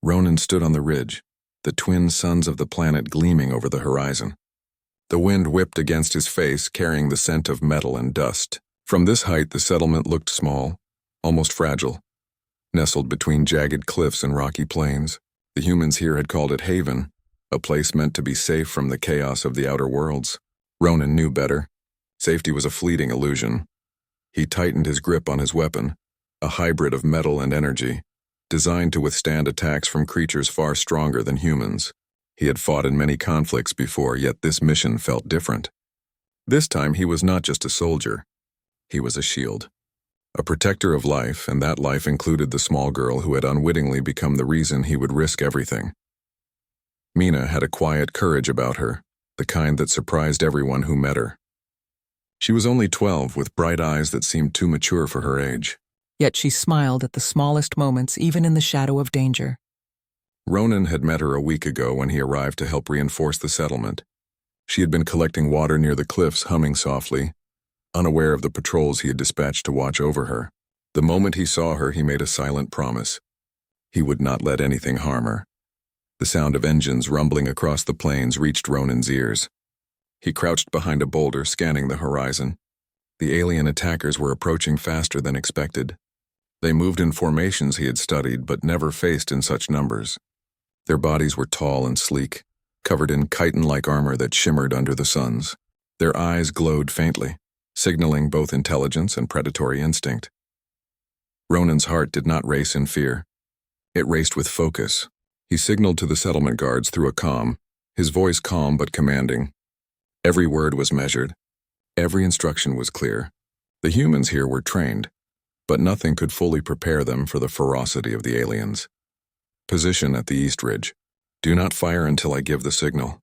Ronan stood on the ridge, the twin suns of the planet gleaming over the horizon. The wind whipped against his face, carrying the scent of metal and dust. From this height, the settlement looked small, almost fragile. Nestled between jagged cliffs and rocky plains, the humans here had called it Haven, a place meant to be safe from the chaos of the outer worlds. Ronan knew better. Safety was a fleeting illusion. He tightened his grip on his weapon, a hybrid of metal and energy, designed to withstand attacks from creatures far stronger than humans. He had fought in many conflicts before, yet this mission felt different. This time he was not just a soldier. He was a shield. A protector of life, and that life included the small girl who had unwittingly become the reason he would risk everything. Mina had a quiet courage about her, the kind that surprised everyone who met her. She was only 12, with bright eyes that seemed too mature for her age. Yet she smiled at the smallest moments, even in the shadow of danger. Ronan had met her a week ago when he arrived to help reinforce the settlement. She had been collecting water near the cliffs, humming softly, unaware of the patrols he had dispatched to watch over her. The moment he saw her, he made a silent promise. He would not let anything harm her. The sound of engines rumbling across the plains reached Ronan's ears. He crouched behind a boulder, scanning the horizon. The alien attackers were approaching faster than expected. They moved in formations he had studied, but never faced in such numbers. Their bodies were tall and sleek, covered in chitin-like armor that shimmered under the suns. Their eyes glowed faintly, signaling both intelligence and predatory instinct. Ronan's heart did not race in fear. It raced with focus. He signaled to the settlement guards through a comm, his voice calm but commanding. Every word was measured. Every instruction was clear. The humans here were trained, but nothing could fully prepare them for the ferocity of the aliens. Position at the East Ridge. Do not fire until I give the signal.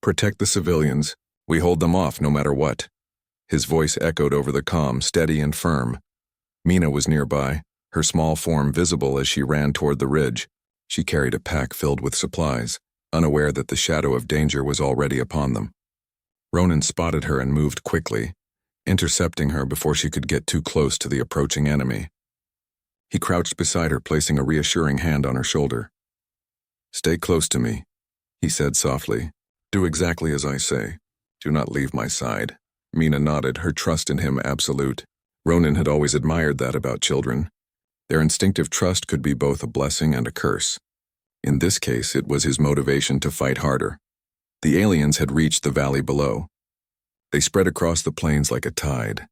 Protect the civilians. We hold them off no matter what. His voice echoed over the comm, steady and firm. Mina was nearby, her small form visible as she ran toward the ridge. She carried a pack filled with supplies, unaware that the shadow of danger was already upon them. Ronan spotted her and moved quickly, intercepting her before she could get too close to the approaching enemy. He crouched beside her, placing a reassuring hand on her shoulder. "Stay close to me," he said softly. "Do exactly as I say. Do not leave my side." Mina nodded, her trust in him absolute. Ronan had always admired that about children. Their instinctive trust could be both a blessing and a curse. In this case, it was his motivation to fight harder. The aliens had reached the valley below. They spread across the plains like a tide,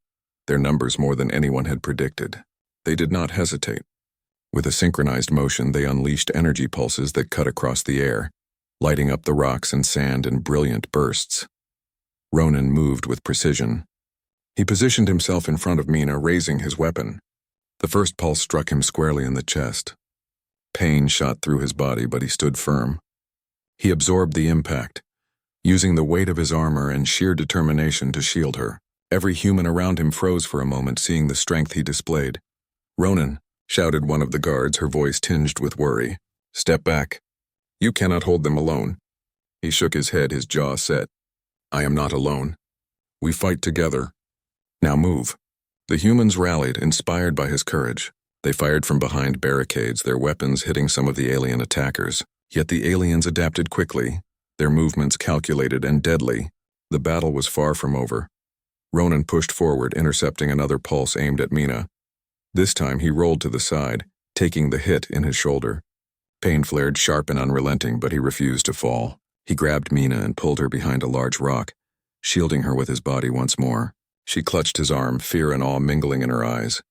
their numbers more than anyone had predicted. They did not hesitate. With a synchronized motion, they unleashed energy pulses that cut across the air, lighting up the rocks and sand in brilliant bursts. Ronan moved with precision. He positioned himself in front of Mina, raising his weapon. The first pulse struck him squarely in the chest. Pain shot through his body, but he stood firm. He absorbed the impact, using the weight of his armor and sheer determination to shield her. Every human around him froze for a moment, seeing the strength he displayed. "Ronan," shouted one of the guards, her voice tinged with worry. "Step back. You cannot hold them alone." He shook his head, his jaw set. "I am not alone. We fight together. Now move." The humans rallied, inspired by his courage. They fired from behind barricades, their weapons hitting some of the alien attackers. Yet the aliens adapted quickly, their movements calculated and deadly. The battle was far from over. Ronan pushed forward, intercepting another pulse aimed at Mina. This time he rolled to the side, taking the hit in his shoulder. Pain flared sharp and unrelenting, but he refused to fall. He grabbed Mina and pulled her behind a large rock, shielding her with his body once more. She clutched his arm, fear and awe mingling in her eyes.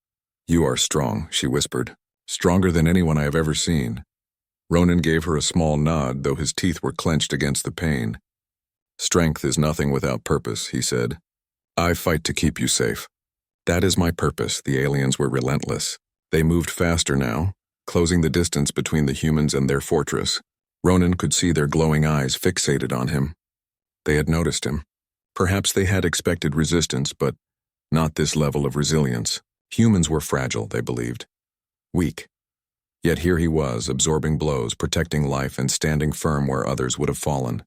"You are strong," she whispered. "Stronger than anyone I have ever seen." Ronan gave her a small nod, though his teeth were clenched against the pain. "Strength is nothing without purpose," he said. "I fight to keep you safe." "That is my purpose." The aliens were relentless. They moved faster now, closing the distance between the humans and their fortress. Ronan could see their glowing eyes fixated on him. They had noticed him. Perhaps they had expected resistance, but not this level of resilience. Humans were fragile, they believed. Weak. Yet here he was, absorbing blows, protecting life, and standing firm where others would have fallen.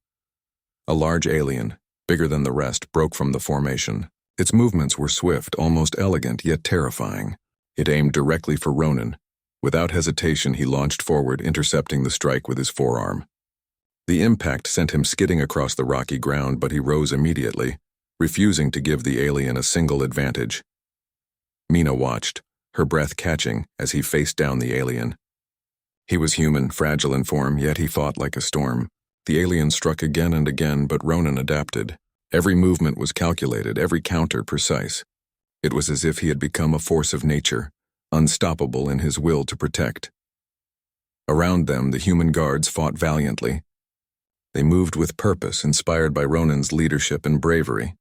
A large alien, bigger than the rest, broke from the formation. Its movements were swift, almost elegant, yet terrifying. It aimed directly for Ronan, Without hesitation, he launched forward, intercepting the strike with his forearm. The impact sent him skidding across the rocky ground, but he rose immediately, refusing to give the alien a single advantage. Mina watched, her breath catching as he faced down the alien. He was human, fragile in form, yet he fought like a storm. The alien struck again and again, but Ronan adapted. Every movement was calculated, every counter precise. It was as if he had become a force of nature, unstoppable in his will to protect. Around them, the human guards fought valiantly. They moved with purpose, inspired by Ronan's leadership and bravery.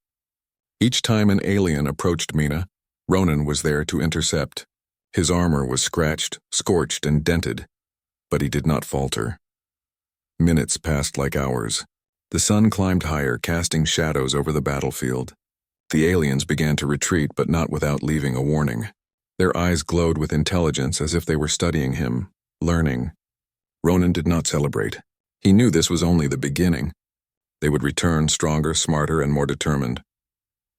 Each time an alien approached Mina, Ronan was there to intercept. His armor was scratched, scorched, and dented, but he did not falter. Minutes passed like hours. The sun climbed higher, casting shadows over the battlefield. The aliens began to retreat, but not without leaving a warning. Their eyes glowed with intelligence, as if they were studying him, learning. Ronan did not celebrate. He knew this was only the beginning. They would return stronger, smarter, and more determined.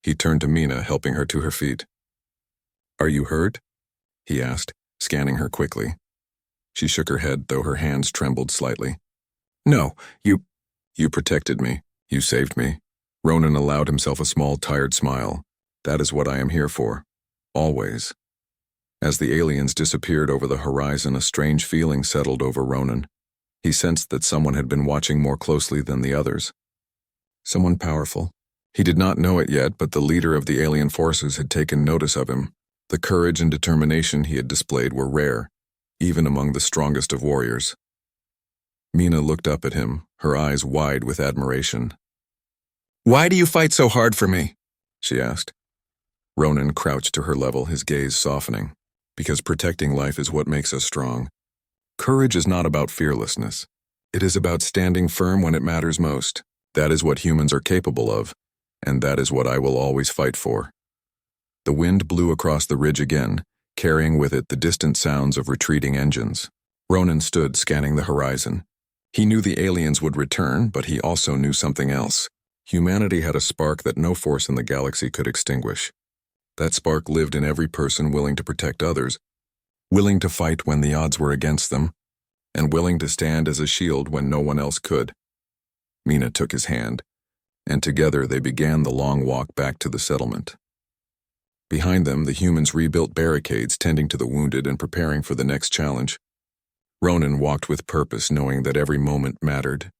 He turned to Mina, helping her to her feet. "Are you hurt?" he asked, scanning her quickly. She shook her head, though her hands trembled slightly. "No, you protected me. You saved me." Ronan allowed himself a small, tired smile. "That is what I am here for. Always." As the aliens disappeared over the horizon, a strange feeling settled over Ronan. He sensed that someone had been watching more closely than the others. Someone powerful. He did not know it yet, but the leader of the alien forces had taken notice of him. The courage and determination he had displayed were rare, even among the strongest of warriors. Mina looked up at him, her eyes wide with admiration. "Why do you fight so hard for me?" she asked. Ronan crouched to her level, his gaze softening. "Because protecting life is what makes us strong. Courage is not about fearlessness. It is about standing firm when it matters most. That is what humans are capable of, and that is what I will always fight for." The wind blew across the ridge again, carrying with it the distant sounds of retreating engines. Ronan stood, scanning the horizon. He knew the aliens would return, but he also knew something else. Humanity had a spark that no force in the galaxy could extinguish. That spark lived in every person willing to protect others, willing to fight when the odds were against them, and willing to stand as a shield when no one else could. Mina took his hand, and together they began the long walk back to the settlement. Behind them, the humans rebuilt barricades, tending to the wounded and preparing for the next challenge. Ronan walked with purpose, knowing that every moment mattered.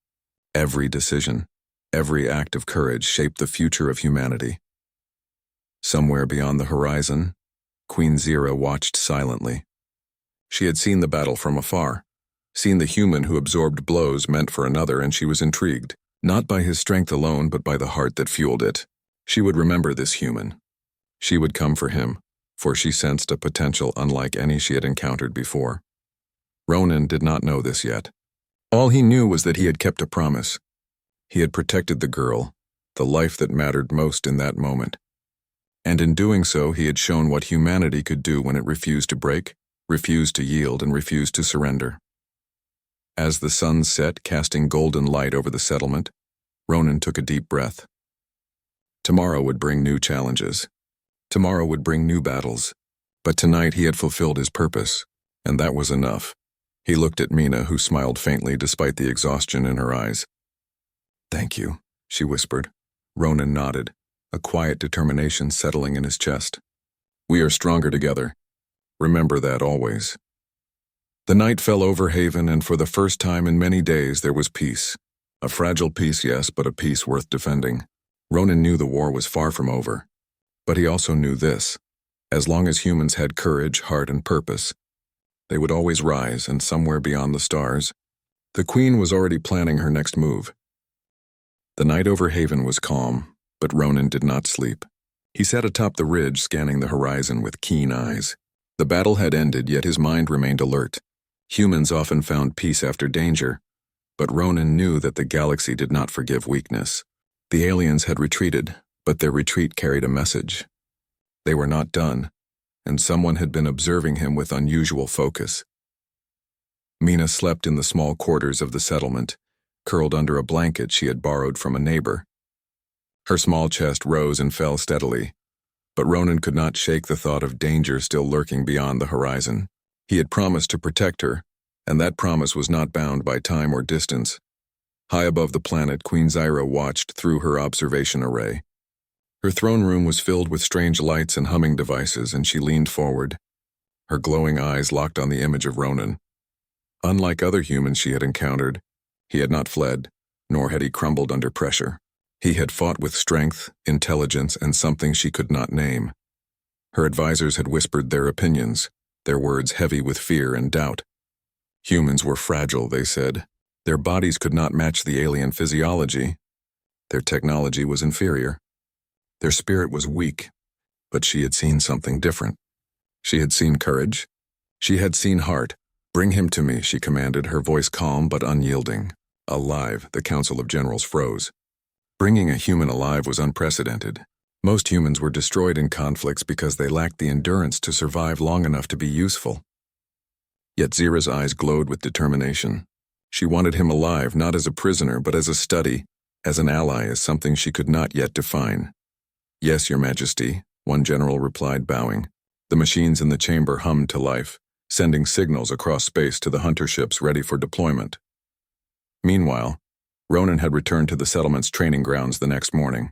Every decision, every act of courage shaped the future of humanity. Somewhere beyond the horizon, Queen Zira watched silently. She had seen the battle from afar, seen the human who absorbed blows meant for another, and she was intrigued, not by his strength alone, but by the heart that fueled it. She would remember this human. She would come for him, for she sensed a potential unlike any she had encountered before. Ronan did not know this yet. All he knew was that he had kept a promise. He had protected the girl, the life that mattered most in that moment. And in doing so, he had shown what humanity could do when it refused to break, refused to yield, and refused to surrender. As the sun set, casting golden light over the settlement, Ronan took a deep breath. Tomorrow would bring new challenges. Tomorrow would bring new battles. But tonight he had fulfilled his purpose, and that was enough. He looked at Mina, who smiled faintly despite the exhaustion in her eyes. "Thank you," she whispered. Ronan nodded, a quiet determination settling in his chest. "We are stronger together. Remember that always." The night fell over Haven, and for the first time in many days there was peace. A fragile peace, yes, but a peace worth defending. Ronan knew the war was far from over. But he also knew this: as long as humans had courage, heart, and purpose, they would always rise, and somewhere beyond the stars, the Queen was already planning her next move. The night over Haven was calm, but Ronan did not sleep. He sat atop the ridge, scanning the horizon with keen eyes. The battle had ended, yet his mind remained alert. Humans often found peace after danger, but Ronan knew that the galaxy did not forgive weakness. The aliens had retreated, but their retreat carried a message. They were not done, and someone had been observing him with unusual focus. Mina slept in the small quarters of the settlement, curled under a blanket she had borrowed from a neighbor. Her small chest rose and fell steadily, but Ronan could not shake the thought of danger still lurking beyond the horizon. He had promised to protect her, and that promise was not bound by time or distance. High above the planet, Queen Zyra watched through her observation array. Her throne room was filled with strange lights and humming devices, and she leaned forward, her glowing eyes locked on the image of Ronan. Unlike other humans she had encountered, he had not fled, nor had he crumbled under pressure. He had fought with strength, intelligence, and something she could not name. Her advisors had whispered their opinions, their words heavy with fear and doubt. Humans were fragile, they said. Their bodies could not match the alien physiology. Their technology was inferior. Their spirit was weak, but she had seen something different. She had seen courage. She had seen heart. "Bring him to me," she commanded, her voice calm but unyielding. Alive, the Council of Generals froze. Bringing a human alive was unprecedented. Most humans were destroyed in conflicts because they lacked the endurance to survive long enough to be useful. Yet Zyra's eyes glowed with determination. She wanted him alive, not as a prisoner, but as a study, as an ally, as something she could not yet define. "Yes, Your Majesty," one general replied, bowing. The machines in the chamber hummed to life, sending signals across space to the hunter ships ready for deployment. Meanwhile, Ronan had returned to the settlement's training grounds the next morning.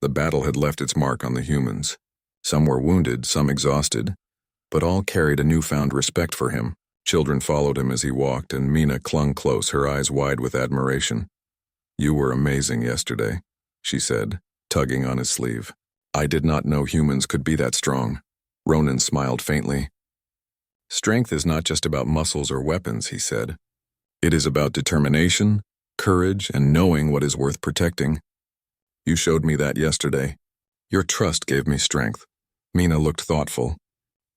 The battle had left its mark on the humans. Some were wounded, some exhausted, but all carried a newfound respect for him. Children followed him as he walked, and Mina clung close, her eyes wide with admiration. "You were amazing yesterday," she said, tugging on his sleeve. "I did not know humans could be that strong." Ronan smiled faintly. "Strength is not just about muscles or weapons," he said. "It is about determination, courage, and knowing what is worth protecting. You showed me that yesterday. Your trust gave me strength." Mina looked thoughtful.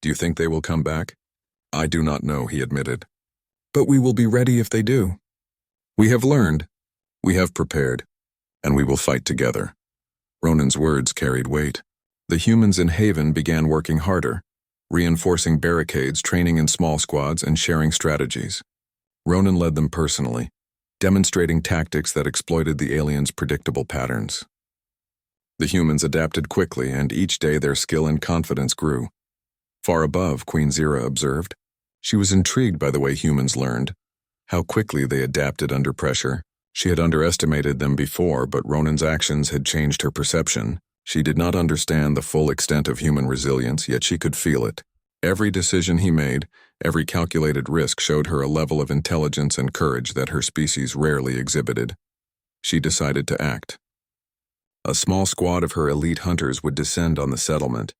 "Do you think they will come back?" "I do not know," he admitted. "But we will be ready if they do. We have learned, we have prepared, and we will fight together." Ronan's words carried weight. The humans in Haven began working harder, reinforcing barricades, training in small squads, and sharing strategies. Ronan led them personally, demonstrating tactics that exploited the aliens' predictable patterns. The humans adapted quickly, and each day their skill and confidence grew. Far above, Queen Zyra observed. She was intrigued by the way humans learned, how quickly they adapted under pressure. She had underestimated them before, but Ronan's actions had changed her perception. She did not understand the full extent of human resilience, yet she could feel it. Every decision he made, every calculated risk showed her a level of intelligence and courage that her species rarely exhibited. She decided to act. A small squad of her elite hunters would descend on the settlement.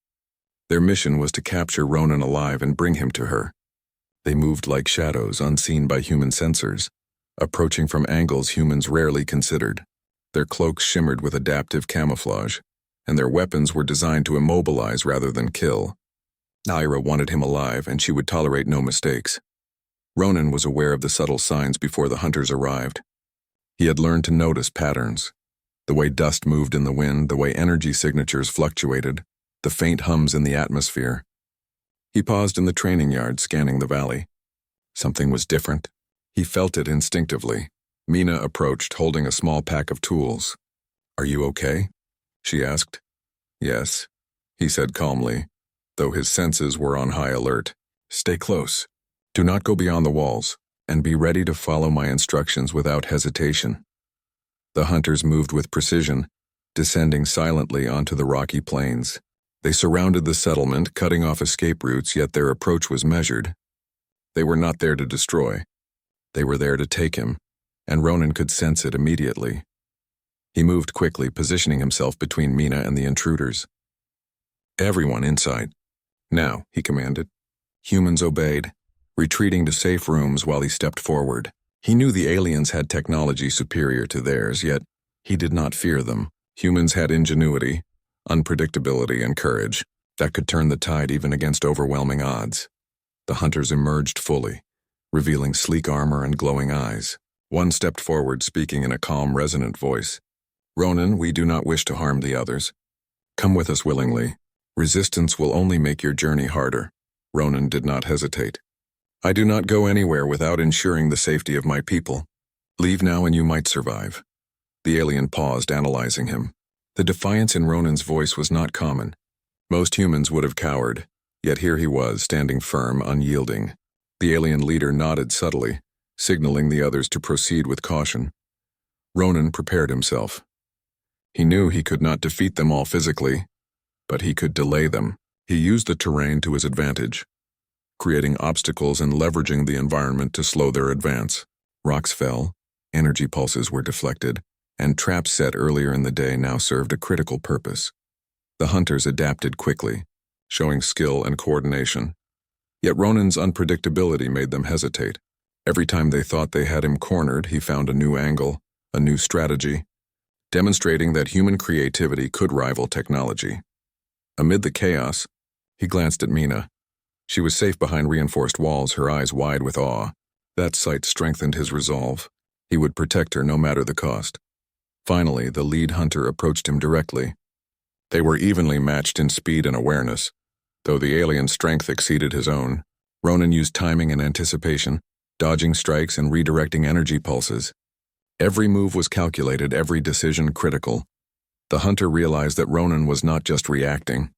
Their mission was to capture Ronan alive and bring him to her. They moved like shadows, unseen by human sensors, approaching from angles humans rarely considered. Their cloaks shimmered with adaptive camouflage, and their weapons were designed to immobilize rather than kill. Zyra wanted him alive, and she would tolerate no mistakes. Ronan was aware of the subtle signs before the hunters arrived. He had learned to notice patterns. The way dust moved in the wind, the way energy signatures fluctuated, the faint hums in the atmosphere. He paused in the training yard, scanning the valley. Something was different. He felt it instinctively. Mina approached, holding a small pack of tools. "Are you okay?" she asked. "Yes," he said calmly, though his senses were on high alert. "Stay close. Do not go beyond the walls, and be ready to follow my instructions without hesitation." The hunters moved with precision, descending silently onto the rocky plains. They surrounded the settlement, cutting off escape routes, yet their approach was measured. They were not there to destroy. They were there to take him, and Ronan could sense it immediately. He moved quickly, positioning himself between Mina and the intruders. "Everyone inside. Now," he commanded. Humans obeyed, retreating to safe rooms while he stepped forward. He knew the aliens had technology superior to theirs, yet he did not fear them. Humans had ingenuity, unpredictability, and courage that could turn the tide even against overwhelming odds. The hunters emerged fully, revealing sleek armor and glowing eyes. One stepped forward, speaking in a calm, resonant voice. "Ronan, we do not wish to harm the others. Come with us willingly. Resistance will only make your journey harder." Ronan did not hesitate. "I do not go anywhere without ensuring the safety of my people. Leave now and you might survive." The alien paused, analyzing him. The defiance in Ronan's voice was not common. Most humans would have cowered, Yet here he was, standing firm, unyielding. The alien leader nodded subtly, signaling the others to proceed with caution. Ronan prepared himself. He knew he could not defeat them all physically, but he could delay them. He used the terrain to his advantage, creating obstacles and leveraging the environment to slow their advance. Rocks fell, energy pulses were deflected, and traps set earlier in the day now served a critical purpose. The hunters adapted quickly, showing skill and coordination. Yet Ronan's unpredictability made them hesitate. Every time they thought they had him cornered, he found a new angle, a new strategy, demonstrating that human creativity could rival technology. Amid the chaos, he glanced at Mina. She was safe behind reinforced walls, her eyes wide with awe. That sight strengthened his resolve. He would protect her no matter the cost. Finally, the lead hunter approached him directly. They were evenly matched in speed and awareness. Though the alien's strength exceeded his own, Ronan used timing and anticipation, dodging strikes and redirecting energy pulses. Every move was calculated, every decision critical. The hunter realized that Ronan was not just reacting.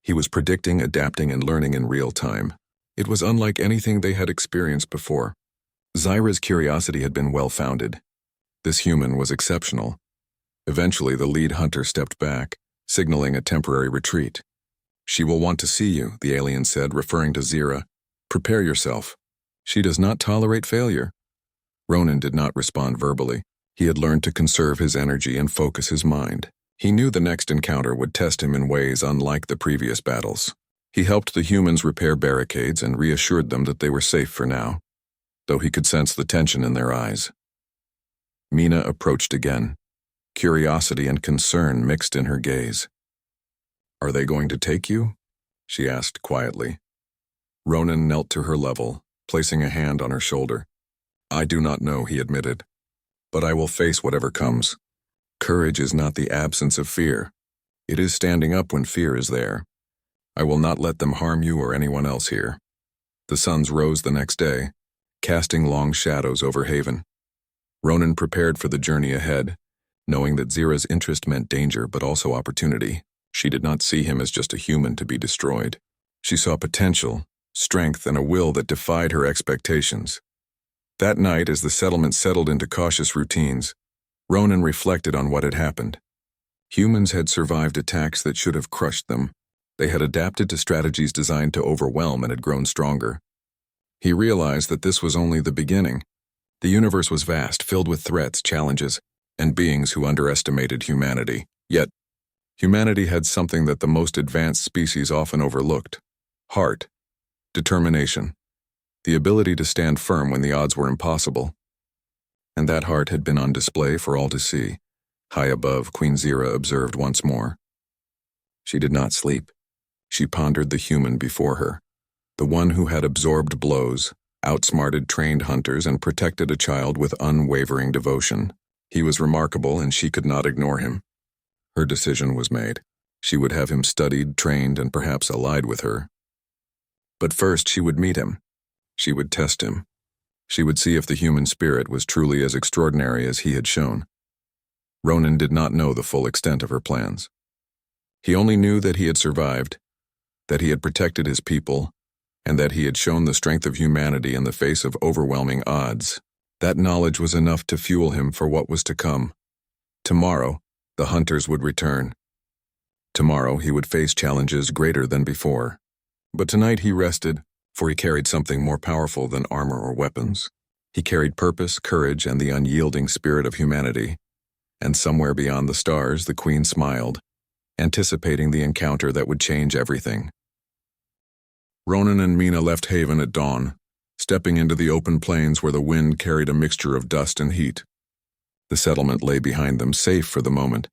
He was predicting, adapting, and learning in real time. It was unlike anything they had experienced before. Zyra's curiosity had been well-founded. This human was exceptional. Eventually, the lead hunter stepped back, signaling a temporary retreat. "She will want to see you," the alien said, referring to Zyra. "Prepare yourself. She does not tolerate failure." Ronan did not respond verbally. He had learned to conserve his energy and focus his mind. He knew the next encounter would test him in ways unlike the previous battles. He helped the humans repair barricades and reassured them that they were safe for now, though he could sense the tension in their eyes. Mina approached again. Curiosity and concern mixed in her gaze. "Are they going to take you?" she asked quietly. Ronan knelt to her level, placing a hand on her shoulder. "I do not know," he admitted, "but I will face whatever comes. Courage is not the absence of fear. It is standing up when fear is there. I will not let them harm you or anyone else here." The suns rose the next day, casting long shadows over Haven. Ronan prepared for the journey ahead, knowing that Zyra's interest meant danger but also opportunity. She did not see him as just a human to be destroyed. She saw potential, strength, and a will that defied her expectations. That night, as the settlement settled into cautious routines, Ronan reflected on what had happened. Humans had survived attacks that should have crushed them. They had adapted to strategies designed to overwhelm and had grown stronger. He realized that this was only the beginning. The universe was vast, filled with threats, challenges, and beings who underestimated humanity. Yet, humanity had something that the most advanced species often overlooked: heart, determination, the ability to stand firm when the odds were impossible. And that heart had been on display for all to see. High above, Queen Zyra observed once more. She did not sleep. She pondered the human before her, the one who had absorbed blows, outsmarted trained hunters, and protected a child with unwavering devotion. He was remarkable, and she could not ignore him. Her decision was made. She would have him studied, trained, and perhaps allied with her. But first she would meet him. She would test him. She would see if the human spirit was truly as extraordinary as he had shown. Ronan did not know the full extent of her plans. He only knew that he had survived, that he had protected his people, and that he had shown the strength of humanity in the face of overwhelming odds. That knowledge was enough to fuel him for what was to come. Tomorrow, the hunters would return. Tomorrow, he would face challenges greater than before. But tonight he rested, for he carried something more powerful than armor or weapons. He carried purpose, courage, and the unyielding spirit of humanity. And somewhere beyond the stars, the Queen smiled, anticipating the encounter that would change everything. Ronan and Mina left Haven at dawn, stepping into the open plains where the wind carried a mixture of dust and heat. The settlement lay behind them, safe for the moment,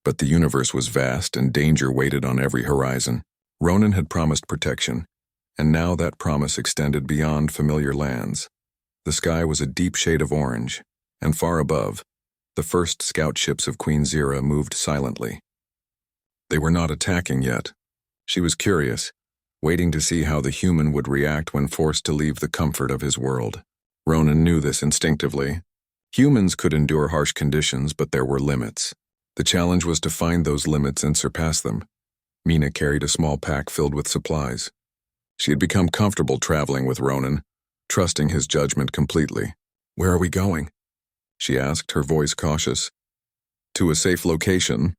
but the universe was vast and danger waited on every horizon. Ronan had promised protection, and now that promise extended beyond familiar lands. The sky was a deep shade of orange, and far above, the first scout ships of Queen Zyra moved silently. They were not attacking yet. She was curious, waiting to see how the human would react when forced to leave the comfort of his world. Ronan knew this instinctively. Humans could endure harsh conditions, but there were limits. The challenge was to find those limits and surpass them. Mina carried a small pack filled with supplies, She had become comfortable traveling with Ronan, trusting his judgment completely. "Where are we going?" she asked, her voice cautious. "To a safe location,"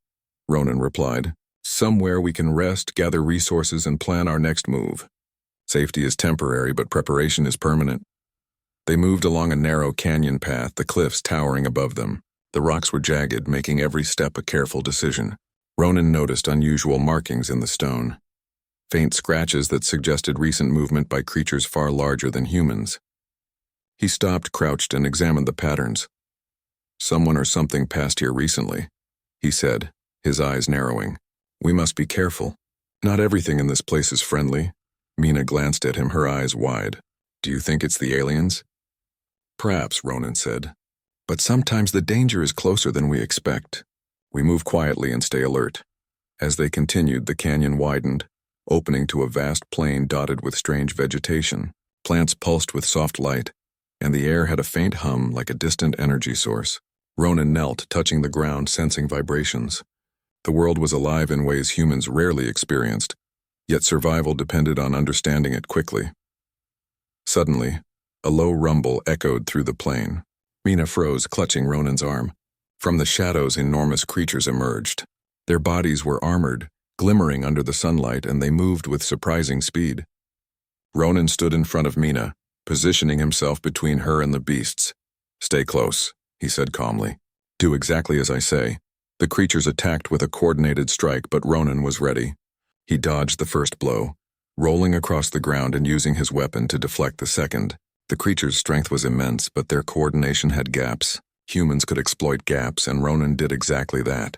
Ronan replied. "Somewhere we can rest, gather resources, and plan our next move. Safety is temporary, but preparation is permanent." They moved along a narrow canyon path, the cliffs towering above them. The rocks were jagged, making every step a careful decision. Ronan noticed unusual markings in the stone, faint scratches that suggested recent movement by creatures far larger than humans. He stopped, crouched, and examined the patterns. "Someone or something passed here recently," he said, his eyes narrowing. "We must be careful. Not everything in this place is friendly." Mina glanced at him, her eyes wide. "Do you think it's the aliens?" "Perhaps," Ronan said. "But sometimes the danger is closer than we expect. We move quietly and stay alert." As they continued, the canyon widened, opening to a vast plain dotted with strange vegetation. Plants pulsed with soft light, and the air had a faint hum like a distant energy source. Ronan knelt, touching the ground, sensing vibrations. The world was alive in ways humans rarely experienced, yet survival depended on understanding it quickly. Suddenly, a low rumble echoed through the plain. Mina froze, clutching Ronan's arm. From the shadows, enormous creatures emerged. Their bodies were armored, glimmering under the sunlight, and they moved with surprising speed. Ronan stood in front of Mina, positioning himself between her and the beasts. "Stay close," he said calmly. "Do exactly as I say." The creatures attacked with a coordinated strike, but Ronan was ready. He dodged the first blow, rolling across the ground and using his weapon to deflect the second. The creature's strength was immense, but their coordination had gaps. Humans could exploit gaps, and Ronan did exactly that.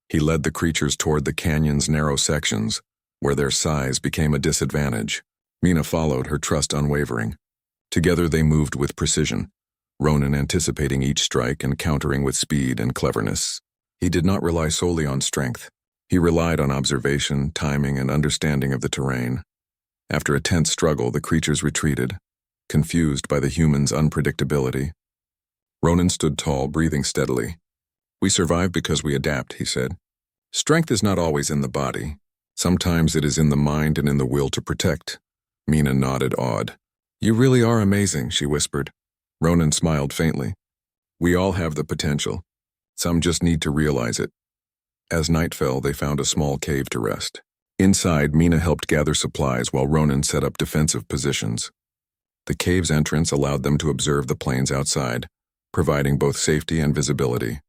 He led the creatures toward the canyon's narrow sections, where their size became a disadvantage. Mina followed, her trust unwavering. Together they moved with precision, Ronan anticipating each strike and countering with speed and cleverness. He did not rely solely on strength. He relied on observation, timing, and understanding of the terrain. After a tense struggle, the creatures retreated, confused by the humans' unpredictability. Ronan stood tall, breathing steadily. "We survive because we adapt," he said. "Strength is not always in the body. Sometimes it is in the mind and in the will to protect." Mina nodded, awed. "You really are amazing," she whispered. Ronan smiled faintly. "We all have the potential. Some just need to realize it." As night fell, they found a small cave to rest. Inside, Mina helped gather supplies while Ronan set up defensive positions. The cave's entrance allowed them to observe the plains outside, providing both safety and visibility.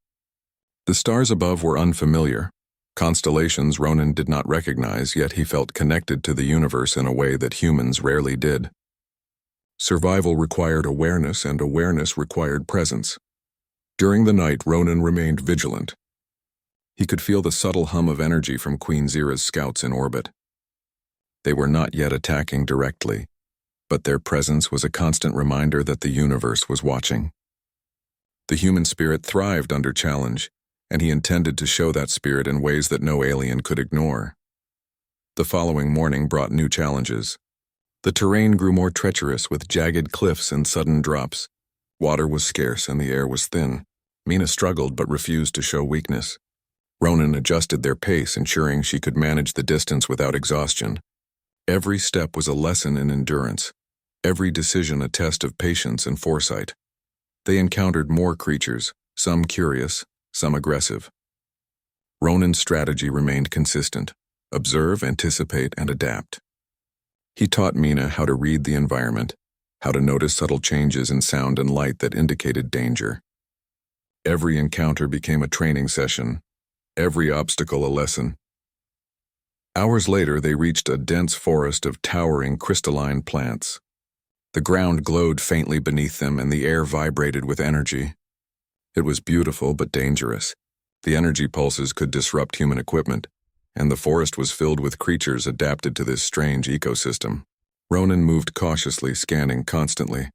The stars above were unfamiliar, constellations Ronan did not recognize, yet he felt connected to the universe in a way that humans rarely did. Survival required awareness, and awareness required presence. During the night, Ronan remained vigilant. He could feel the subtle hum of energy from Queen Zira's scouts in orbit. They were not yet attacking directly, but their presence was a constant reminder that the universe was watching. The human spirit thrived under challenge, and he intended to show that spirit in ways that no alien could ignore. The following morning brought new challenges. The terrain grew more treacherous, with jagged cliffs and sudden drops. Water was scarce and the air was thin. Mina struggled but refused to show weakness. Ronan adjusted their pace, ensuring she could manage the distance without exhaustion. Every step was a lesson in endurance, every decision a test of patience and foresight. They encountered more creatures, some curious, some aggressive. Ronan's strategy remained consistent: observe, anticipate, and adapt. He taught Mina how to read the environment, how to notice subtle changes in sound and light that indicated danger. Every encounter became a training session, every obstacle a lesson. Hours later, they reached a dense forest of towering crystalline plants. The ground glowed faintly beneath them, and the air vibrated with energy. It was beautiful but dangerous. The energy pulses could disrupt human equipment, and the forest was filled with creatures adapted to this strange ecosystem. Ronan moved cautiously, scanning constantly.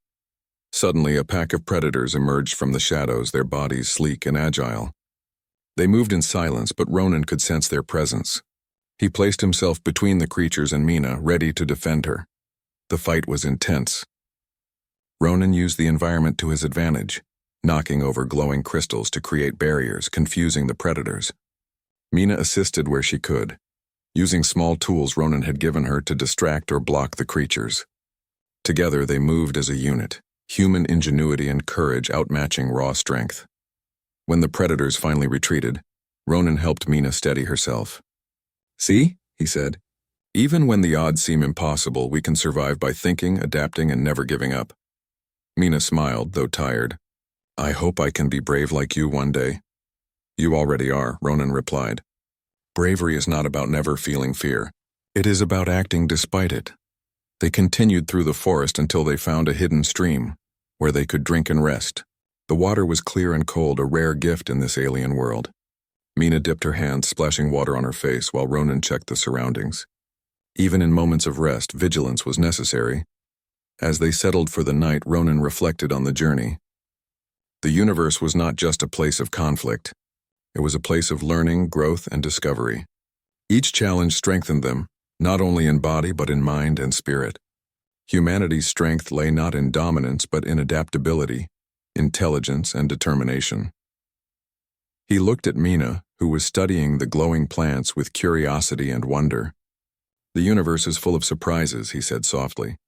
Suddenly, a pack of predators emerged from the shadows, their bodies sleek and agile. They moved in silence, but Ronan could sense their presence. He placed himself between the creatures and Mina, ready to defend her. The fight was intense. Ronan used the environment to his advantage, knocking over glowing crystals to create barriers, confusing the predators. Mina assisted where she could, using small tools Ronan had given her to distract or block the creatures. Together they moved as a unit, human ingenuity and courage outmatching raw strength. When the predators finally retreated, Ronan helped Mina steady herself. "See?" he said. "Even when the odds seem impossible, we can survive by thinking, adapting, and never giving up." Mina smiled, though tired. "I hope I can be brave like you one day." "You already are," Ronan replied. "Bravery is not about never feeling fear. It is about acting despite it." They continued through the forest until they found a hidden stream, where they could drink and rest. The water was clear and cold, a rare gift in this alien world. Mina dipped her hands, splashing water on her face, while Ronan checked the surroundings. Even in moments of rest, vigilance was necessary. As they settled for the night, Ronan reflected on the journey. The universe was not just a place of conflict. It was a place of learning, growth, and discovery. Each challenge strengthened them, not only in body but in mind and spirit. Humanity's strength lay not in dominance but in adaptability, intelligence, and determination. He looked at Mina, who was studying the glowing plants with curiosity and wonder. "The universe is full of surprises," he said softly.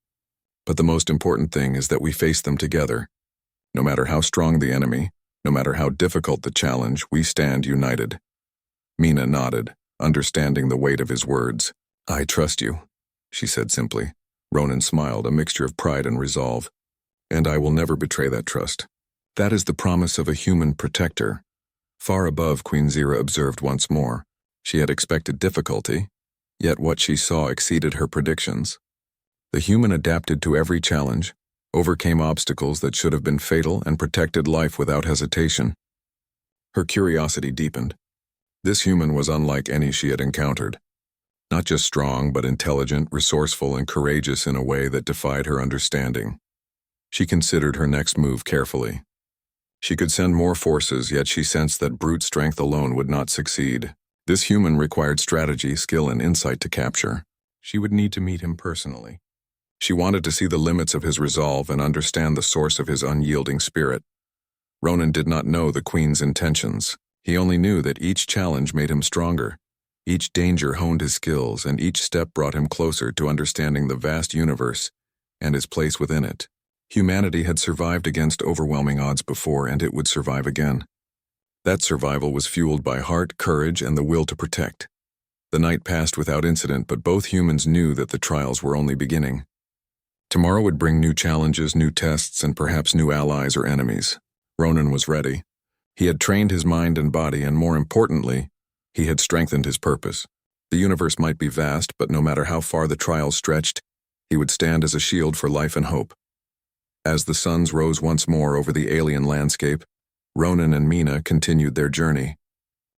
"But the most important thing is that we face them together. No matter how strong the enemy, no matter how difficult the challenge, we stand united." Mina nodded, understanding the weight of his words. "I trust you," she said simply. Ronan smiled, a mixture of pride and resolve. "And I will never betray that trust. That is the promise of a human protector." Far above, Queen Zira observed once more. She had expected difficulty, yet what she saw exceeded her predictions. The human adapted to every challenge, overcame obstacles that should have been fatal, and protected life without hesitation. Her curiosity deepened. This human was unlike any she had encountered. Not just strong, but intelligent, resourceful, and courageous in a way that defied her understanding. She considered her next move carefully. She could send more forces, yet she sensed that brute strength alone would not succeed. This human required strategy, skill, and insight to capture. She would need to meet him personally. She wanted to see the limits of his resolve and understand the source of his unyielding spirit. Ronan did not know the Queen's intentions. He only knew that each challenge made him stronger. Each danger honed his skills, and each step brought him closer to understanding the vast universe and his place within it. Humanity had survived against overwhelming odds before, and it would survive again. That survival was fueled by heart, courage, and the will to protect. The night passed without incident, but both humans knew that the trials were only beginning. Tomorrow would bring new challenges, new tests, and perhaps new allies or enemies. Ronan was ready. He had trained his mind and body, and more importantly, he had strengthened his purpose. The universe might be vast, but no matter how far the trials stretched, he would stand as a shield for life and hope. As the suns rose once more over the alien landscape, Ronan and Mina continued their journey.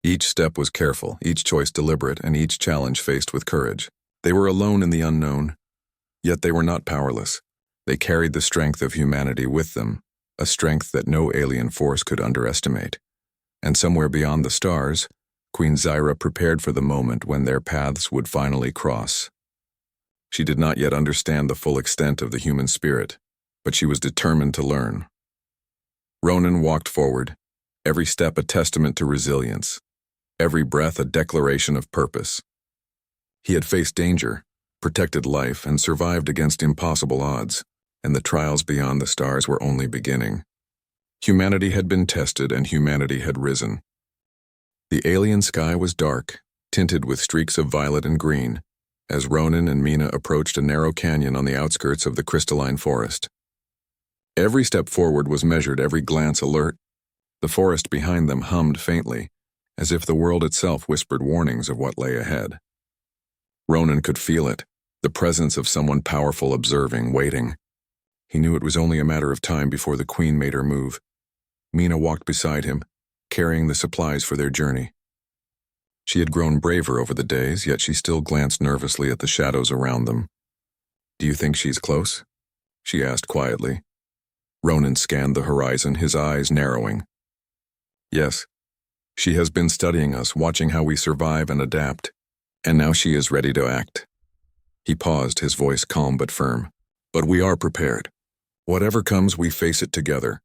Each step was careful, each choice deliberate, and each challenge faced with courage. They were alone in the unknown, yet they were not powerless. They carried the strength of humanity with them, a strength that no alien force could underestimate. And somewhere beyond the stars, Queen Zira prepared for the moment when their paths would finally cross. She did not yet understand the full extent of the human spirit, but she was determined to learn. Ronan walked forward, every step a testament to resilience, every breath a declaration of purpose. He had faced danger, protected life, and survived against impossible odds, and the trials beyond the stars were only beginning. Humanity had been tested, and humanity had risen. The alien sky was dark, tinted with streaks of violet and green, as Ronan and Mina approached a narrow canyon on the outskirts of the crystalline forest. Every step forward was measured, every glance alert. The forest behind them hummed faintly, as if the world itself whispered warnings of what lay ahead. Ronan could feel it, the presence of someone powerful observing, waiting. He knew it was only a matter of time before the Queen made her move. Mina walked beside him, carrying the supplies for their journey. She had grown braver over the days, yet she still glanced nervously at the shadows around them. "Do you think she's close?" she asked quietly. Ronan scanned the horizon, his eyes narrowing. "Yes. She has been studying us, watching how we survive and adapt, and now she is ready to act." He paused, his voice calm but firm. "But we are prepared. Whatever comes, we face it together."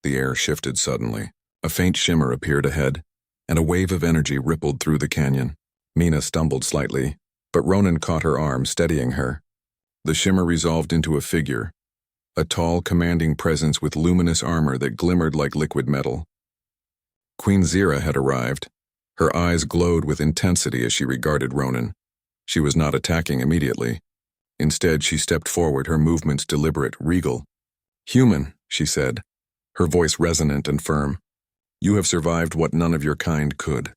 The air shifted suddenly. A faint shimmer appeared ahead, and a wave of energy rippled through the canyon. Mina stumbled slightly, But Ronan caught her arm, steadying her. The shimmer resolved into a figure, a tall, commanding presence with luminous armor that glimmered like liquid metal. Queen Zira had arrived. Her eyes glowed with intensity as she regarded Ronan. She was not attacking immediately. Instead, she stepped forward, her movements deliberate, regal. "Human," she said, her voice resonant and firm. "You have survived what none of your kind could.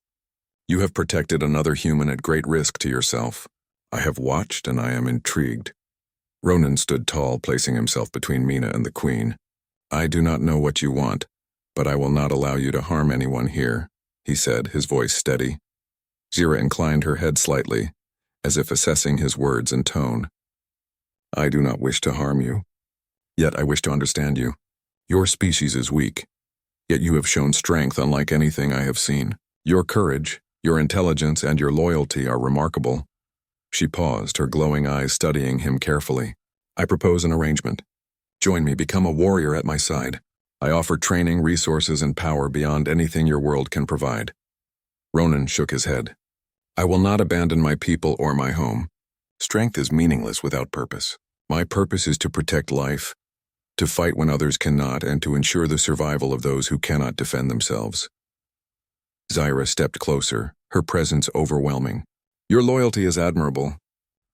You have protected another human at great risk to yourself. I have watched and I am intrigued." Ronan stood tall, placing himself between Mina and the Queen. "I do not know what you want, but I will not allow you to harm anyone here," he said, his voice steady. Zira inclined her head slightly, as if assessing his words and tone. "I do not wish to harm you. Yet I wish to understand you. Your species is weak, yet you have shown strength unlike anything I have seen. Your courage, your intelligence, and your loyalty are remarkable." She paused, her glowing eyes studying him carefully. "I propose an arrangement. Join me, become a warrior at my side. I offer training, resources, and power beyond anything your world can provide." Ronan shook his head. "I will not abandon my people or my home. Strength is meaningless without purpose. My purpose is to protect life, to fight when others cannot, and to ensure the survival of those who cannot defend themselves." Zira stepped closer, her presence overwhelming. "Your loyalty is admirable.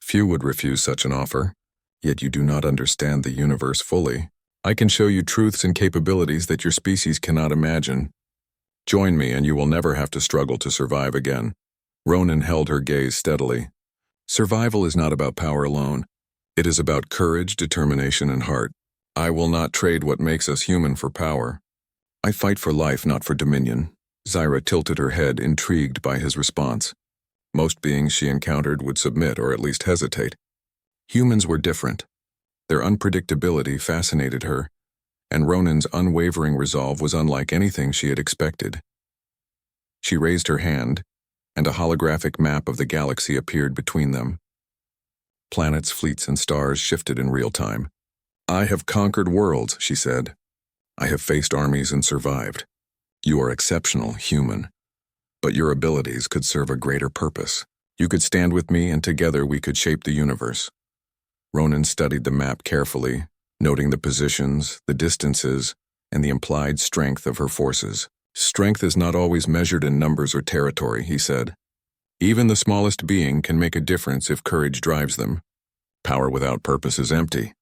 Few would refuse such an offer, yet you do not understand the universe fully. I can show you truths and capabilities that your species cannot imagine. Join me and you will never have to struggle to survive again." Ronan held her gaze steadily. "Survival is not about power alone. It is about courage, determination, and heart. I will not trade what makes us human for power. I fight for life, not for dominion." Zira tilted her head, intrigued by his response. Most beings she encountered would submit or at least hesitate. Humans were different. Their unpredictability fascinated her, and Ronan's unwavering resolve was unlike anything she had expected. She raised her hand, and a holographic map of the galaxy appeared between them. Planets, fleets, and stars shifted in real time. "I have conquered worlds," she said. "I have faced armies and survived. You are exceptional, human. But your abilities could serve a greater purpose. You could stand with me, and together we could shape the universe." Ronan studied the map carefully, noting the positions, the distances, and the implied strength of her forces. "Strength is not always measured in numbers or territory," he said. "Even the smallest being can make a difference if courage drives them. Power without purpose is empty."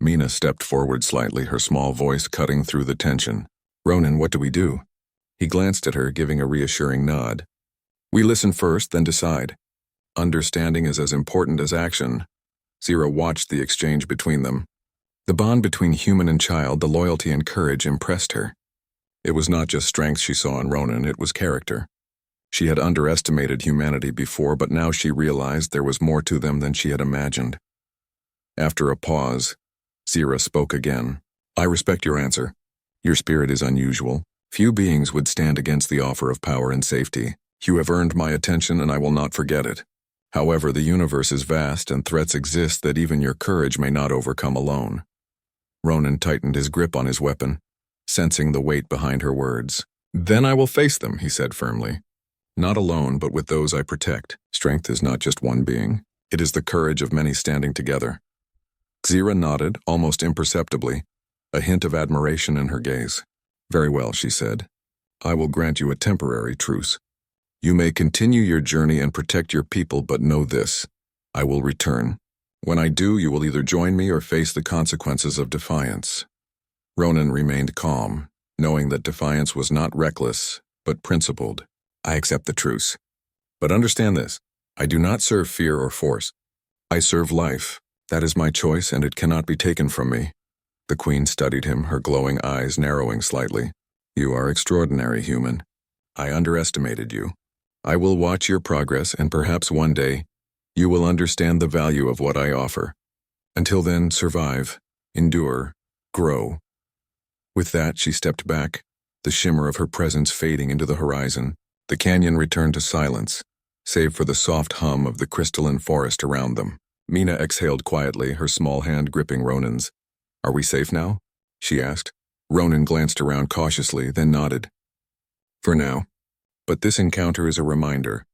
Mina stepped forward slightly, her small voice cutting through the tension. "Ronan, what do we do?" He glanced at her, giving a reassuring nod. "We listen first, then decide. Understanding is as important as action." Zira watched the exchange between them. The bond between human and child, the loyalty and courage, impressed her. It was not just strength she saw in Ronan, it was character. She had underestimated humanity before, but now she realized there was more to them than she had imagined. After a pause, Zira spoke again. "I respect your answer. Your spirit is unusual. Few beings would stand against the offer of power and safety. You have earned my attention and I will not forget it. However, the universe is vast and threats exist that even your courage may not overcome alone." Ronan tightened his grip on his weapon, sensing the weight behind her words. "Then I will face them," he said firmly. "Not alone, but with those I protect. Strength is not just one being. It is the courage of many standing together." Zira nodded, almost imperceptibly, a hint of admiration in her gaze. "Very well," she said. "I will grant you a temporary truce. You may continue your journey and protect your people, but know this: I will return. When I do, you will either join me or face the consequences of defiance." Ronan remained calm, knowing that defiance was not reckless, but principled. "I accept the truce. But understand this: I do not serve fear or force. I serve life. That is my choice, and it cannot be taken from me." The Queen studied him, her glowing eyes narrowing slightly. "You are extraordinary, human. I underestimated you. I will watch your progress, and perhaps one day, you will understand the value of what I offer. Until then, survive, endure, grow." With that, she stepped back, the shimmer of her presence fading into the horizon. The canyon returned to silence, save for the soft hum of the crystalline forest around them. Mina exhaled quietly, her small hand gripping Ronan's. "Are we safe now?" she asked. Ronan glanced around cautiously, then nodded. "For now. But this encounter is a reminder.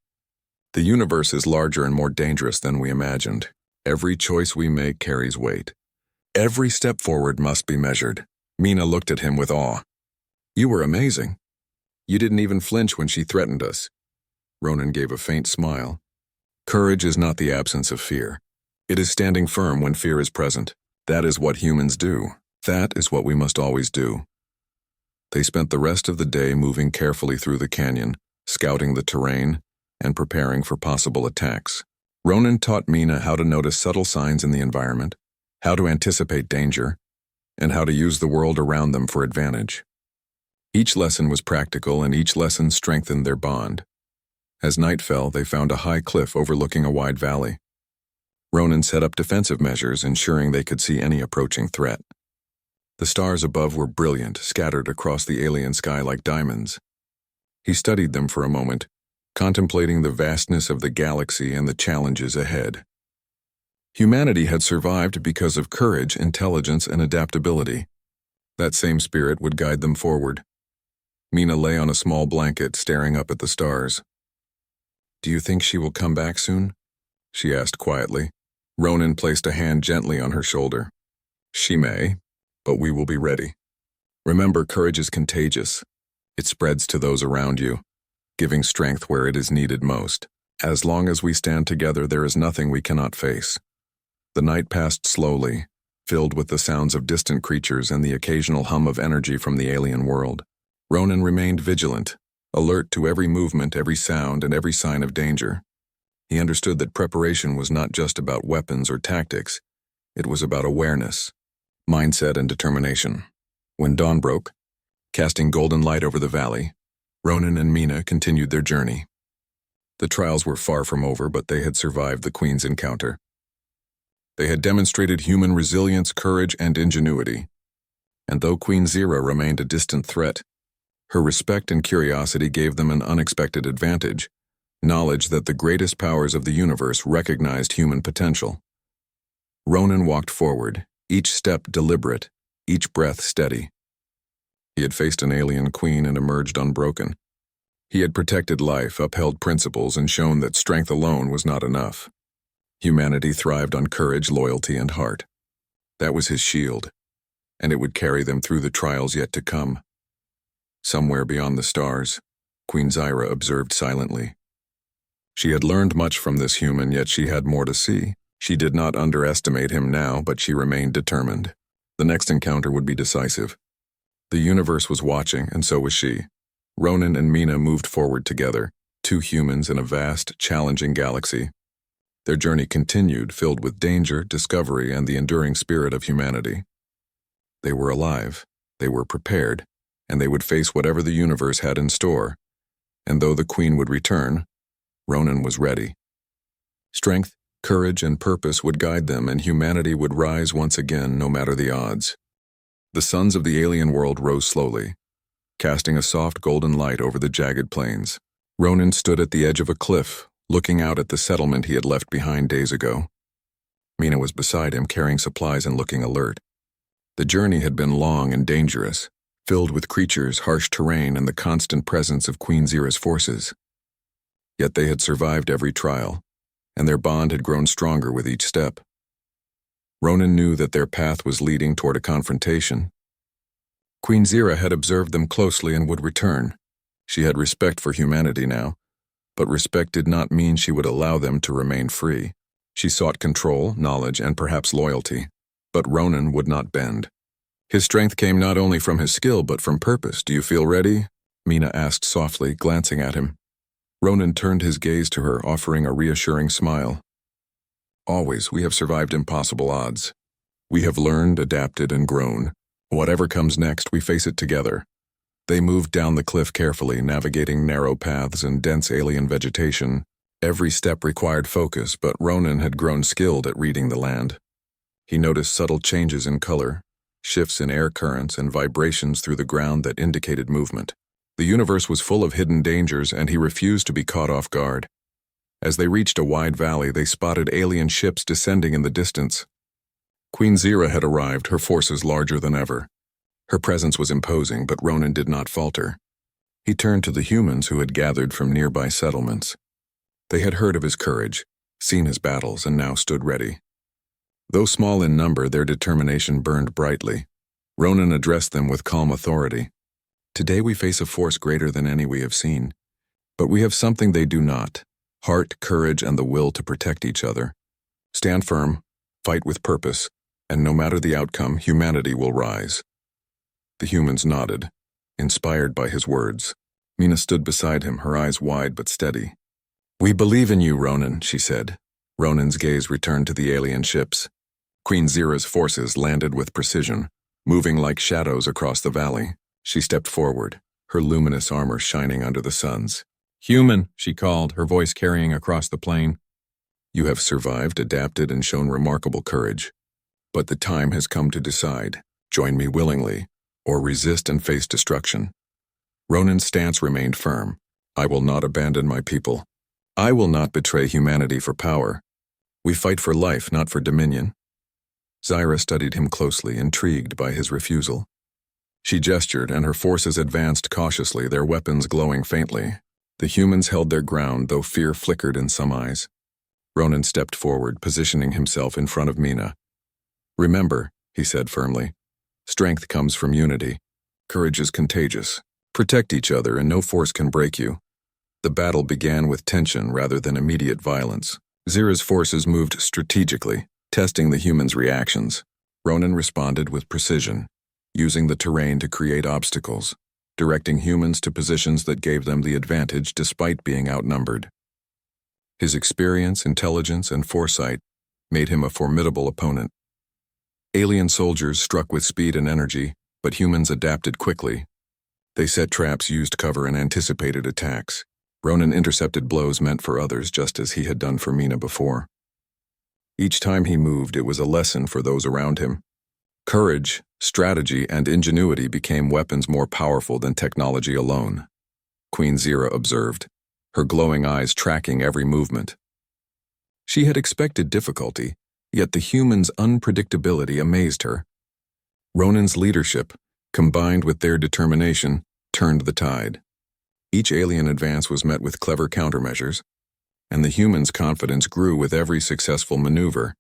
The universe is larger and more dangerous than we imagined. Every choice we make carries weight. Every step forward must be measured. Mina looked at him with awe. You were amazing. You didn't even flinch when she threatened us. Ronan gave a faint smile. Courage is not the absence of fear. It is standing firm when fear is present. That is what humans do. That is what we must always do. They spent the rest of the day moving carefully through the canyon, scouting the terrain, and preparing for possible attacks. Ronan taught Mina how to notice subtle signs in the environment, how to anticipate danger, and how to use the world around them for advantage. Each lesson was practical, and each lesson strengthened their bond. As night fell, they found a high cliff overlooking a wide valley. Ronan set up defensive measures, ensuring they could see any approaching threat. The stars above were brilliant, scattered across the alien sky like diamonds. He studied them for a moment, contemplating the vastness of the galaxy and the challenges ahead. Humanity had survived because of courage, intelligence, and adaptability. That same spirit would guide them forward. Mina lay on a small blanket, staring up at the stars. Do you think she will come back soon? She asked quietly. Ronan placed a hand gently on her shoulder. She may, but we will be ready. Remember, courage is contagious. It spreads to those around you, giving strength where it is needed most. As long as we stand together, there is nothing we cannot face. The night passed slowly, filled with the sounds of distant creatures and the occasional hum of energy from the alien world. Ronan remained vigilant, alert to every movement, every sound, and every sign of danger. He understood that preparation was not just about weapons or tactics. It was about awareness, mindset, and determination. When dawn broke, casting golden light over the valley, Ronan and Mina continued their journey. The trials were far from over, but they had survived the Queen's encounter. They had demonstrated human resilience, courage, and ingenuity. And though Queen Zira remained a distant threat, her respect and curiosity gave them an unexpected advantage, knowledge that the greatest powers of the universe recognized human potential. Ronan walked forward, each step deliberate, each breath steady. He had faced an alien queen and emerged unbroken. He had protected life, upheld principles, and shown that strength alone was not enough. Humanity thrived on courage, loyalty, and heart. That was his shield, and it would carry them through the trials yet to come. Somewhere beyond the stars, Queen Zira observed silently. She had learned much from this human, yet she had more to see. She did not underestimate him now, but she remained determined. The next encounter would be decisive. The universe was watching, and so was she. Ronan and Mina moved forward together, two humans in a vast, challenging galaxy. Their journey continued, filled with danger, discovery, and the enduring spirit of humanity. They were alive, they were prepared, and they would face whatever the universe had in store. And though the Queen would return, Ronan was ready. Strength, courage, and purpose would guide them, and humanity would rise once again, no matter the odds. The suns of the alien world rose slowly, casting a soft golden light over the jagged plains. Ronan stood at the edge of a cliff, looking out at the settlement he had left behind days ago. Mina was beside him, carrying supplies and looking alert. The journey had been long and dangerous, filled with creatures, harsh terrain, and the constant presence of Queen Zira's forces. Yet they had survived every trial, and their bond had grown stronger with each step. Ronan knew that their path was leading toward a confrontation. Queen Zira had observed them closely and would return. She had respect for humanity now, but respect did not mean she would allow them to remain free. She sought control, knowledge, and perhaps loyalty, but Ronan would not bend. His strength came not only from his skill, but from purpose. Do you feel ready? Mina asked softly, glancing at him. Ronan turned his gaze to her, offering a reassuring smile. Always, we have survived impossible odds. We have learned, adapted, and grown. Whatever comes next, we face it together. They moved down the cliff carefully, navigating narrow paths and dense alien vegetation. Every step required focus, but Ronan had grown skilled at reading the land. He noticed subtle changes in color, shifts in air currents, and vibrations through the ground that indicated movement. The universe was full of hidden dangers, and he refused to be caught off guard. As they reached a wide valley, they spotted alien ships descending in the distance. Queen Zira had arrived, her forces larger than ever. Her presence was imposing, but Ronan did not falter. He turned to the humans who had gathered from nearby settlements. They had heard of his courage, seen his battles, and now stood ready. Though small in number, their determination burned brightly. Ronan addressed them with calm authority. Today we face a force greater than any we have seen. But we have something they do not: heart, courage, and the will to protect each other. Stand firm, fight with purpose, and no matter the outcome, humanity will rise. The humans nodded, inspired by his words. Mina stood beside him, her eyes wide but steady. "We believe in you, Ronan," she said. Ronan's gaze returned to the alien ships. Queen Zira's forces landed with precision, moving like shadows across the valley. She stepped forward, her luminous armor shining under the suns. "Human," she called, her voice carrying across the plain. "You have survived, adapted, and shown remarkable courage. But the time has come to decide. Join me willingly, or resist and face destruction." Ronan's stance remained firm. "I will not abandon my people. I will not betray humanity for power. We fight for life, not for dominion." Zira studied him closely, intrigued by his refusal. She gestured, and her forces advanced cautiously, their weapons glowing faintly. The humans held their ground, though fear flickered in some eyes. Ronan stepped forward, positioning himself in front of Mina. "Remember," he said firmly, "strength comes from unity. Courage is contagious. Protect each other, and no force can break you." The battle began with tension rather than immediate violence. Zira's forces moved strategically, testing the humans' reactions. Ronan responded with precision, using the terrain to create obstacles, directing humans to positions that gave them the advantage despite being outnumbered. His experience, intelligence, and foresight made him a formidable opponent. Alien soldiers struck with speed and energy, but humans adapted quickly. They set traps, used cover, and anticipated attacks. Ronan intercepted blows meant for others, just as he had done for Mina before. Each time he moved, it was a lesson for those around him. Courage, strategy, and ingenuity became weapons more powerful than technology alone. Queen Zira observed, her glowing eyes tracking every movement. She had expected difficulty, yet the humans' unpredictability amazed her. Ronan's leadership, combined with their determination, turned the tide. Each alien advance was met with clever countermeasures, and the humans' confidence grew with every successful maneuver.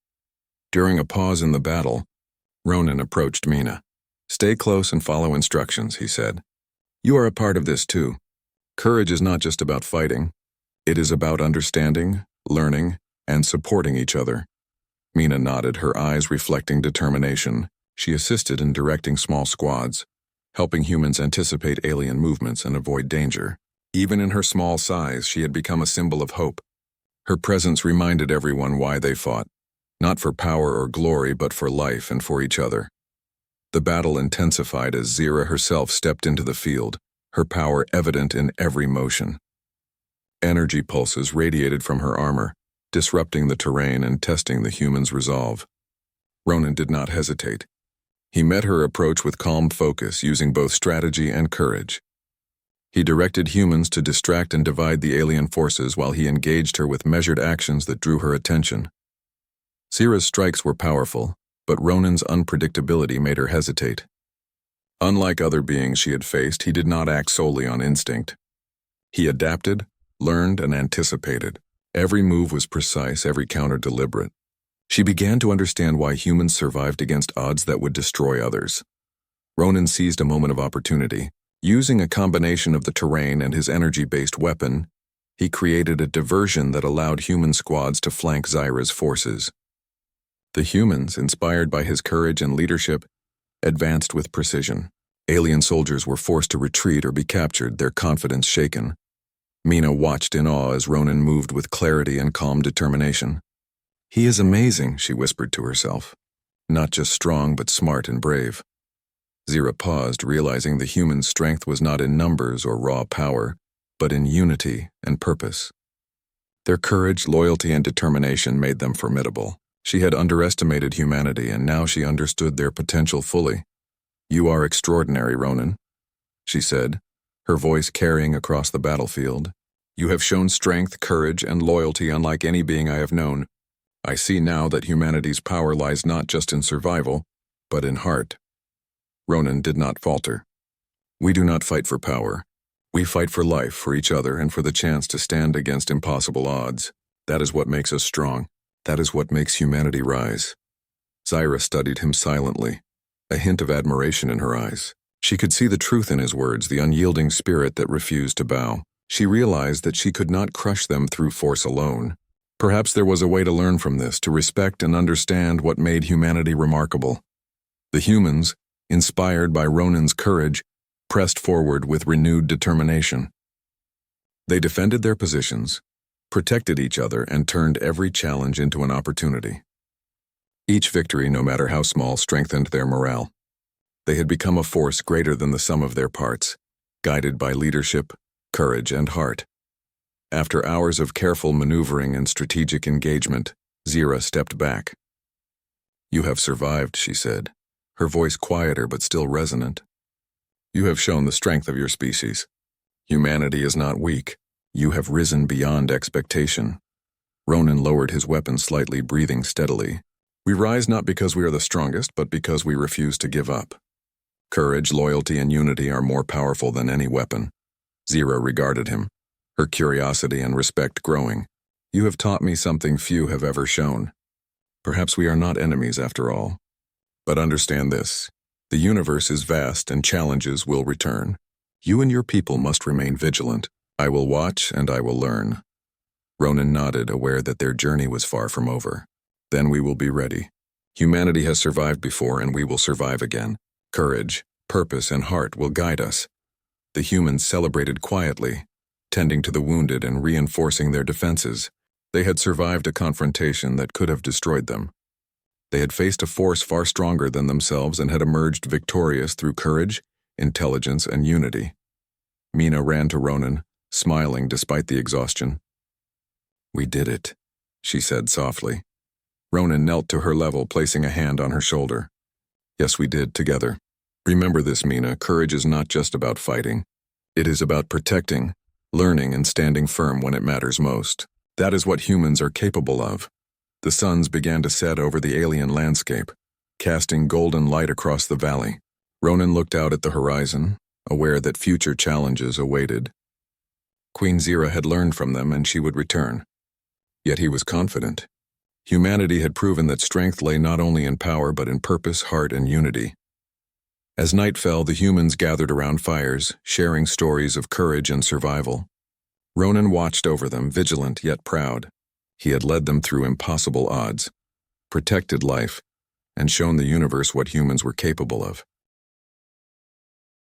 During a pause in the battle, Ronan approached Mina. "Stay close and follow instructions," he said. "You are a part of this too. Courage is not just about fighting. It is about understanding, learning, and supporting each other." Mina nodded, her eyes reflecting determination. She assisted in directing small squads, helping humans anticipate alien movements and avoid danger. Even in her small size, she had become a symbol of hope. Her presence reminded everyone why they fought, not for power or glory, but for life and for each other. The battle intensified as Zira herself stepped into the field, her power evident in every motion. Energy pulses radiated from her armor, disrupting the terrain and testing the humans' resolve. Ronan did not hesitate. He met her approach with calm focus, using both strategy and courage. He directed humans to distract and divide the alien forces while he engaged her with measured actions that drew her attention. Zira's strikes were powerful, but Ronan's unpredictability made her hesitate. Unlike other beings she had faced, he did not act solely on instinct. He adapted, learned, and anticipated. Every move was precise, every counter deliberate. She began to understand why humans survived against odds that would destroy others. Ronan seized a moment of opportunity. Using a combination of the terrain and his energy-based weapon, he created a diversion that allowed human squads to flank Zira's forces. The humans, inspired by his courage and leadership, advanced with precision. Alien soldiers were forced to retreat or be captured, their confidence shaken. Mina watched in awe as Ronan moved with clarity and calm determination. "He is amazing," she whispered to herself. "Not just strong, but smart and brave." Zira paused, realizing the human strength was not in numbers or raw power, but in unity and purpose. Their courage, loyalty, and determination made them formidable. She had underestimated humanity, and now she understood their potential fully. "You are extraordinary, Ronan," she said, her voice carrying across the battlefield. "You have shown strength, courage, and loyalty unlike any being I have known. I see now that humanity's power lies not just in survival, but in heart." Ronan did not falter. "We do not fight for power. We fight for life, for each other, and for the chance to stand against impossible odds. That is what makes us strong. That is what makes humanity rise. Zyra studied him silently, a hint of admiration in her eyes. She could see the truth in his words, the unyielding spirit that refused to bow. She realized that she could not crush them through force alone. Perhaps there was a way to learn from this, to respect and understand what made humanity remarkable. The humans, inspired by Ronan's courage, pressed forward with renewed determination. They defended their positions, protected each other, and turned every challenge into an opportunity. Each victory, no matter how small, strengthened their morale. They had become a force greater than the sum of their parts, guided by leadership, courage, and heart. After hours of careful maneuvering and strategic engagement, Zyra stepped back. "You have survived," she said, her voice quieter but still resonant. "You have shown the strength of your species. Humanity is not weak. You have risen beyond expectation." Ronan lowered his weapon slightly, breathing steadily. "We rise not because we are the strongest, but because we refuse to give up. Courage, loyalty, and unity are more powerful than any weapon." Zyra regarded him, her curiosity and respect growing. "You have taught me something few have ever shown. Perhaps we are not enemies after all. But understand this, the universe is vast and challenges will return. You and your people must remain vigilant. I will watch and I will learn." Ronan nodded, aware that their journey was far from over. "Then we will be ready. Humanity has survived before and we will survive again. Courage, purpose, and heart will guide us." The humans celebrated quietly, tending to the wounded and reinforcing their defenses. They had survived a confrontation that could have destroyed them. They had faced a force far stronger than themselves and had emerged victorious through courage, intelligence, and unity. Mina ran to Ronan, smiling despite the exhaustion. "We did it," she said softly. Ronan knelt to her level, placing a hand on her shoulder. "Yes, we did, together. Remember this, Mina, courage is not just about fighting. It is about protecting, learning, and standing firm when it matters most. That is what humans are capable of." The suns began to set over the alien landscape, casting golden light across the valley. Ronan looked out at the horizon, aware that future challenges awaited. Queen Zyra had learned from them and she would return. Yet he was confident. Humanity had proven that strength lay not only in power but in purpose, heart, and unity. As night fell, the humans gathered around fires, sharing stories of courage and survival. Ronan watched over them, vigilant yet proud. He had led them through impossible odds, protected life, and shown the universe what humans were capable of.